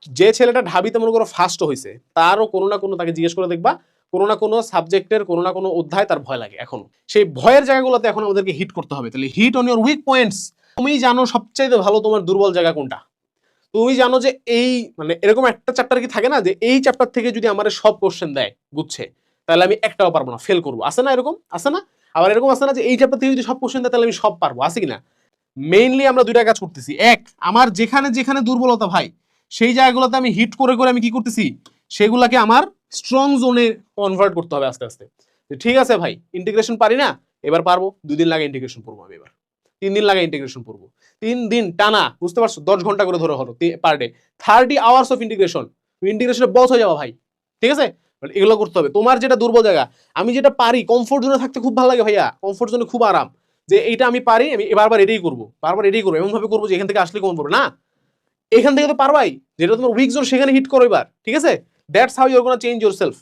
যে ছেলেটা ঢাবিতে মনে করো ফার্স্ট হয়েছে, তারও কোনো না কোনো, তাকে জিজ্ঞেস করে দেখবা কোনো না কোনো সাবজেক্টের কোনো না কোনো অধ্যায় তার ভয় লাগে এখনো। সেই ভয়ের জায়গাগুলোতে এখন আমাদেরকে হিট করতে হবে। তাহলে hit on your weak points. তুমি জানো সবচাইতে ভালো তোমার দুর্বল জায়গা কোনটা। তুমি জানো যে এই মানে এরকম একটা চ্যাপ্টার কি থাকে না যে এই চ্যাপ্টার থেকে যদি আমার সব কোশ্চেন দেয় গুচ্ছে, তাহলে আমি একটাও পারবো না, ফেল করবো। আছে না এরকম? আছে না? আবার এরকম আছে না যে এই চ্যাপ্টার থেকে যদি সব কোশ্চেন দেয় তাহলে আমি সব পারবো? আছে কিনা? মেইনলি আমরা দুইটা কাজ করতেছি। এক, আমার যেখানে যেখানে দুর্বলতা ভাই, সেই জায়গাগুলোতে আমি হিট করে করে আমি কি করতেছি, সেগুলাকে আমার স্ট্রং জোনে কনভার্ট করতে হবে আস্তে আস্তে। ঠিক আছে ভাই, ইন্টিগ্রেশন পারি না, এবার পারবো। 2 দিন লাগে ইন্টিগ্রেশন পড়বো আমি এবার, 3 দিন লাগে ইন্টিগ্রেশন পড়বো, 3 দিন টানা, বুঝতে পারছো? 10 ঘন্টা করে ধরে হলো per day, 30 hours of integration. তুমি ইন্টিগ্রেশনের বস হয়ে যাবো ভাই, ঠিক আছে? এগুলো করতে হবে। তোমার যেটা দুর্বল জায়গা, আমি যেটা পারি, কমফোর্ট জোনে থাকতে খুব ভালো লাগে ভাইয়া, কমফোর্ট জোনে খুব আরাম, যে এইটা আমি পারি, আমি বারবার এটাই করবো, বারবার এটাই করবো, এমন ভাবে করবো যে এখান থেকে আসলে কমন পড়বে না। এখান থেকে তো পারবাই, যেটা তোমার উইক জোন সেখানে হিট করো এবার, ঠিক আছে? That's how you are gonna change yourself.